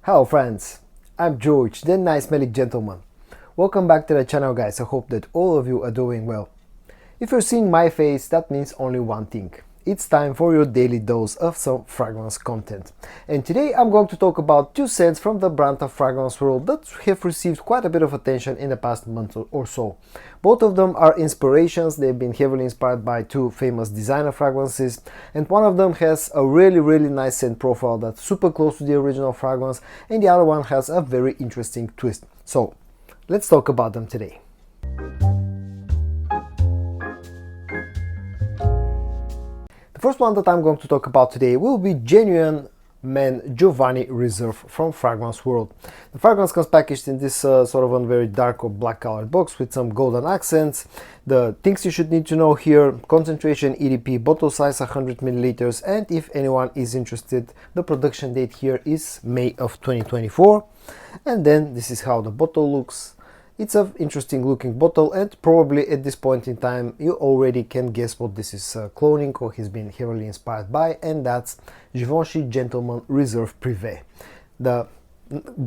Hello friends, I'm George, the nice smelling gentleman. Welcome back to the channel guys, I hope that all of you are doing well. If you're seeing my face, that means only one thing. It's time for your daily dose of some fragrance content. And today I'm going to talk about two scents from the brand of fragrance world that have received quite a bit of attention in the past month or so. Both of them are inspirations, they've been heavily inspired by two famous designer fragrances, and one of them has a really nice scent profile that's super close to the original fragrance, and the other one has a very interesting twist. So let's talk about them today. The first one that I'm going to talk about today will be Genuine Men Giovany Reserve from Fragrance World. The fragrance comes packaged in this sort of a very dark or black colored box with some golden accents. The things you should need to know here: concentration EDP, bottle size 100 milliliters, and if anyone is interested, the production date here is May of 2024. And then this is how the bottle looks. It's an interesting looking bottle, and probably at this point in time you already can guess what this is cloning or has been heavily inspired by, and that's Givenchy Gentleman Reserve Privé. The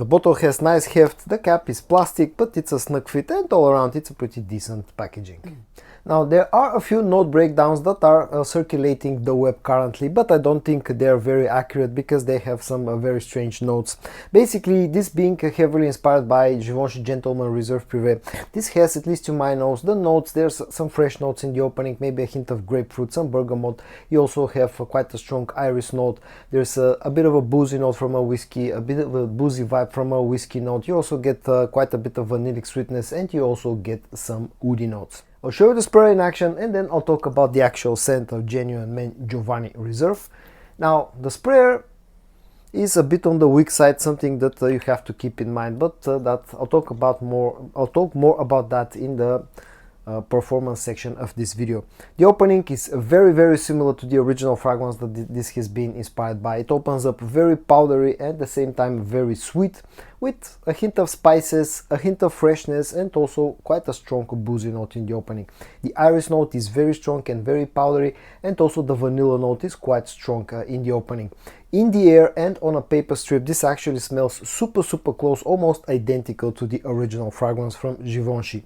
bottle has nice heft, the cap is plastic, but it's a snug fit, and all around it's a pretty decent packaging. Now there are a few note breakdowns that are circulating the web currently, but I don't think they're very accurate because they have some very strange notes. Basically, this being heavily inspired by Givenchy Gentleman Reserve Privé, this has, at least to my nose, the notes. There's some fresh notes in the opening, maybe a hint of grapefruit, some bergamot. You also have quite a strong iris note. There's a bit of a boozy note from a whiskey, a bit of a boozy vibe from a whiskey note. You also get quite a bit of vanillic sweetness, and you also get some woody notes. I'll show you the spray in action, and then I'll talk about the actual scent of Genuine Men Giovany Reserve. Now, the sprayer is a bit on the weak side, something that you have to keep in mind, but that I'll talk more about that in the performance section of this video. The opening is very similar to the original fragrance that this has been inspired by. It opens up very powdery and at the same time very sweet, with a hint of spices, a hint of freshness, and also quite a strong boozy note in the opening. The iris note is very strong and very powdery, and also the vanilla note is quite strong in the opening. In the air and on a paper strip, this actually smells super close, almost identical to the original fragrance from Givenchy.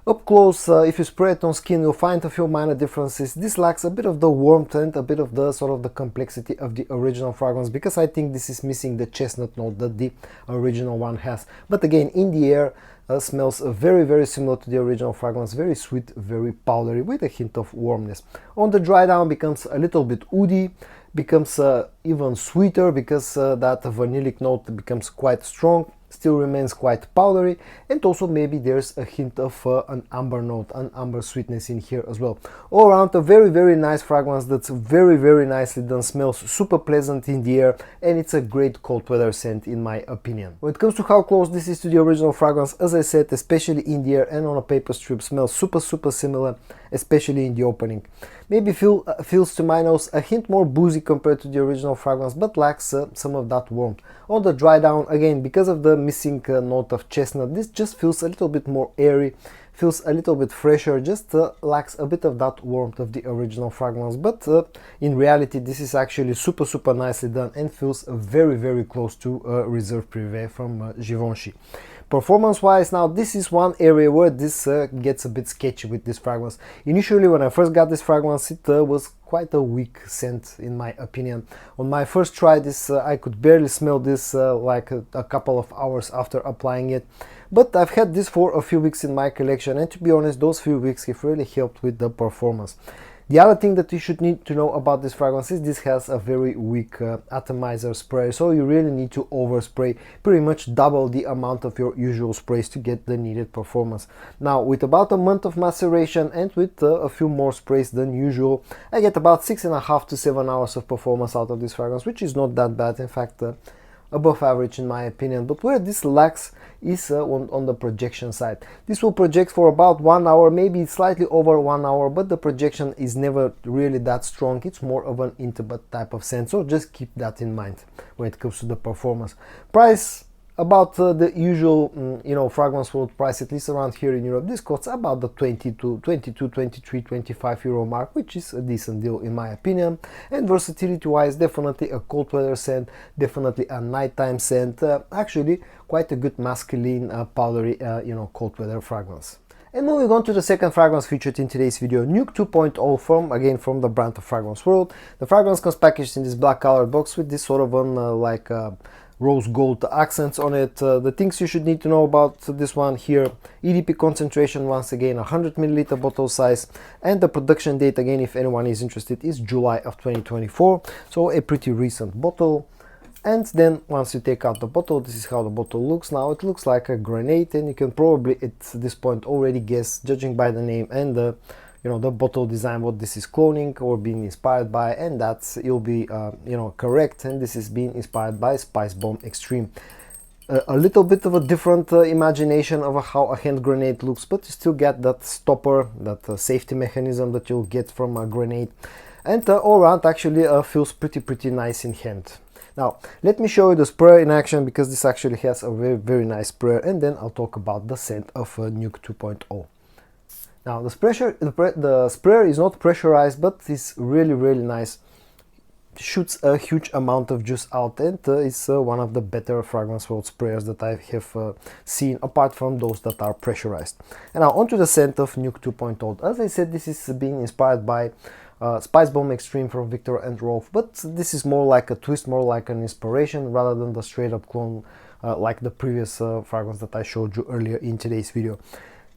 Up close, if you spray it on skin, you'll find a few minor differences. This lacks a bit of the warmth and a bit of the sort of the complexity of the original fragrance, because I think this is missing the chestnut note that the original one has. But again, in the air, smells very similar to the original fragrance, very sweet, very powdery, with a hint of warmness. On the dry down, becomes a little bit woody, becomes even sweeter because that vanillic note becomes quite strong. Still remains quite powdery, and also maybe there's a hint of an amber note, an amber sweetness in here as well. All around, a very nice fragrance that's very nicely done, smells super pleasant in the air, and it's a great cold weather scent in my opinion. When it comes to how close this is to the original fragrance, as I said, especially in the air and on a paper strip, smells super similar, especially in the opening. Maybe feels to my nose a hint more boozy compared to the original fragrance, but lacks some of that warmth. On the dry down, again, because of the missing note of chestnut, this just feels a little bit more airy, feels a little bit fresher, just lacks a bit of that warmth of the original fragrance. But in reality, this is actually super nicely done and feels very close to Reserve Privé from Givenchy. Performance wise, now this is one area where this gets a bit sketchy with this fragrance. Initially, when I first got this fragrance, it was quite a weak scent in my opinion. On my first try, this I could barely smell this like a couple of hours after applying it. But I've had this for a few weeks in my collection, and to be honest, those few weeks have really helped with the performance. The other thing that you should need to know about this fragrance is this has a very weak atomizer spray, so you really need to overspray, pretty much double the amount of your usual sprays to get the needed performance. Now, with about a month of maceration and with a few more sprays than usual, I get about 6.5 to 7 hours of performance out of this fragrance, which is not that bad, in fact above average in my opinion. But where this lacks is on the projection side. This will project for about 1 hour, maybe slightly over 1 hour, but the projection is never really that strong. It's more of an intimate type of scent, so just keep that in mind when it comes to the performance. Price, about the usual fragrance world price, at least around here in Europe. This costs about the 22, 23, 25 euro mark, which is a decent deal in my opinion. And versatility wise, definitely a cold weather scent, definitely a nighttime scent, actually quite a good masculine powdery cold weather fragrance. And moving on to the second fragrance featured in today's video, Nuke 2.0 from the brand of Fragrance World. The fragrance comes packaged in this black colored box with this sort of rose gold accents on it. The things you should need to know about this one here: EDP concentration, once again 100 milliliter bottle size, and the production date, again if anyone is interested, is July of 2024, so a pretty recent bottle. And then once you take out the bottle, this is how the bottle looks. Now it looks like a grenade, and you can probably at this point already guess, judging by the name and the the bottle design, what this is cloning or being inspired by, and that's you'll be correct. And this is being inspired by Spice Bomb Extreme. A little bit of a different imagination of how a hand grenade looks, but you still get that stopper, that safety mechanism that you'll get from a grenade, and all around actually feels pretty nice in hand. Now, let me show you the sprayer in action, because this actually has a very nice sprayer, and then I'll talk about the scent of Nuke 2.0. Now, the sprayer is not pressurized, but it's really nice. Shoots a huge amount of juice out, and it's one of the better Fragrance World sprayers that I have seen, apart from those that are pressurized. And now onto the scent of Nuke 2.0. As I said, this is being inspired by Spice Bomb Extreme from Victor and Rolf, but this is more like a twist, more like an inspiration, rather than the straight up clone like the previous fragrance that I showed you earlier in today's video.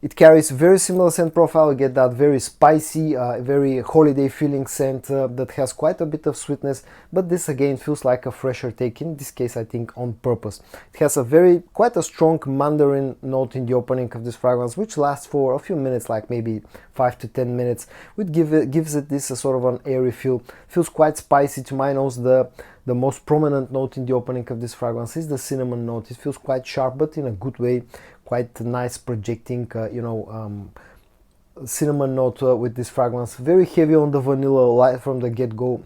It carries very similar scent profile. You get that very spicy, very holiday feeling scent that has quite a bit of sweetness, but this again feels like a fresher take, in this case I think on purpose. It has quite a strong mandarin note in the opening of this fragrance, which lasts for a few minutes, like maybe 5 to 10 minutes, which gives it this sort of an airy feel. Feels quite spicy to my nose. The most prominent note in the opening of this fragrance is the cinnamon note. It feels quite sharp, but in a good way, quite nice, projecting cinnamon note with this fragrance. Very heavy on the vanilla light from the get-go,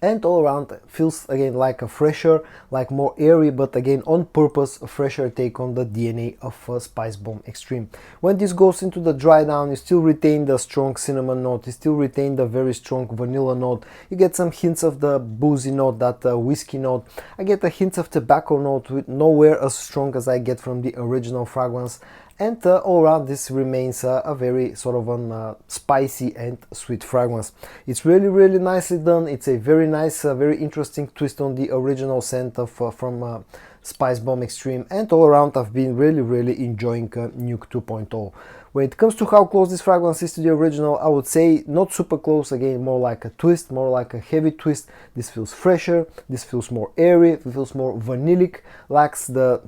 and all around feels again like a fresher, like more airy, but again on purpose a fresher take on the DNA of Spice Bomb Extreme. When this goes into the dry down, you still retain the strong cinnamon note, you still retain the very strong vanilla note. You get some hints of the boozy note, that whiskey note. I get a hint of tobacco note, with nowhere as strong as I get from the original fragrance. And all around this remains a very sort of spicy and sweet fragrance. It's really nicely done. It's a very nice, very interesting twist on the original scent of from Spice Bomb Extreme, and all around I've been really enjoying Nuke 2.0. When it comes to how close this fragrance is to the original, I would say not super close, again more like a twist, more like a heavy twist. This feels fresher, this feels more airy, it feels more vanillic, lacks the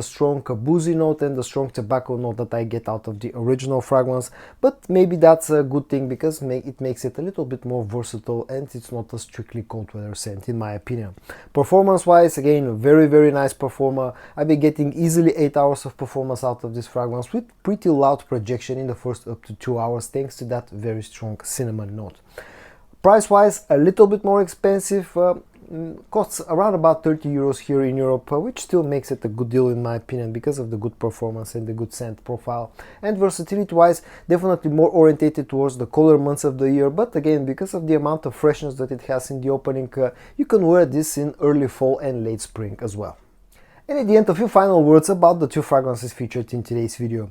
strong boozy note and the strong tobacco note that I get out of the original fragrance, but maybe that's a good thing, because it makes it a little bit more versatile, and it's not a strictly cold weather scent in my opinion. Performance wise, again very nice performer. I've been getting easily 8 hours of performance out of this fragrance, with pretty loud projection in the first up to 2 hours, thanks to that very strong cinnamon note. Price wise, a little bit more expensive, costs around about 30 euros here in Europe, which still makes it a good deal in my opinion, because of the good performance and the good scent profile. And versatility wise, definitely more orientated towards the colder months of the year, but again, because of the amount of freshness that it has in the opening, you can wear this in early fall and late spring as well. And at the end, a few final words about the two fragrances featured in today's video: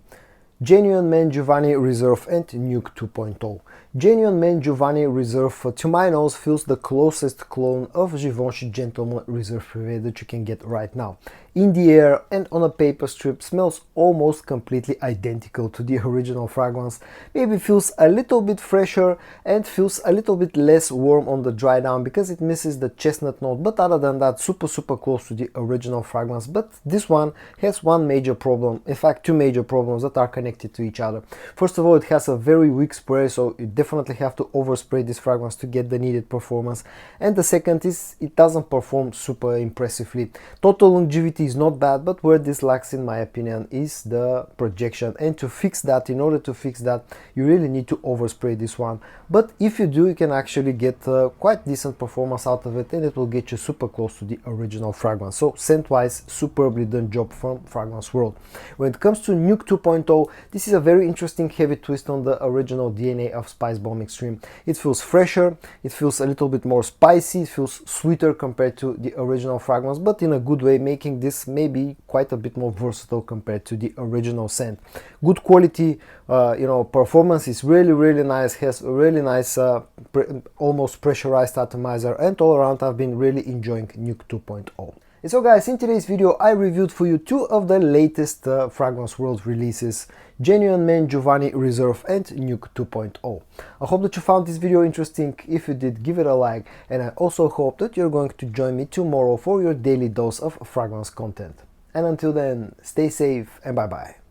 Genuine Men Giovany Reserve and Nuke 2.0. Genuine Men Giovany Reserve, to my nose, feels the closest clone of Givenchy Gentleman Reserve Privé that you can get right now. In the air and on a paper strip, smells almost completely identical to the original fragrance. Maybe feels a little bit fresher and feels a little bit less warm on the dry down, because it misses the chestnut note, but other than that, super close to the original fragrance. But this one has one major problem, in fact two major problems that are connected connected to each other. First of all, it has a very weak spray, so you definitely have to overspray this fragrance to get the needed performance. And the second is it doesn't perform super impressively. Total longevity is not bad, but where this lacks in my opinion is the projection, and to fix that, in order to fix that, you really need to overspray this one. But if you do, you can actually get quite decent performance out of it, and it will get you super close to the original fragrance. So scent wise, superbly done job from Fragrance World. When it comes to Nuke 2.0, this is a very interesting heavy twist on the original DNA of Spice Bomb Extreme. It feels fresher, it feels a little bit more spicy, it feels sweeter compared to the original fragrance, but in a good way, making this maybe quite a bit more versatile compared to the original scent. Good quality, performance is really nice, has a really nice almost pressurized atomizer, and all around I've been really enjoying Nuke 2.0. And so guys, in today's video I reviewed for you two of the latest Fragrance World releases, Genuine Men Giovany Reserve and Nuke 2.0. I hope that you found this video interesting. If you did, give it a like, and I also hope that you're going to join me tomorrow for your daily dose of fragrance content. And until then, stay safe and bye bye.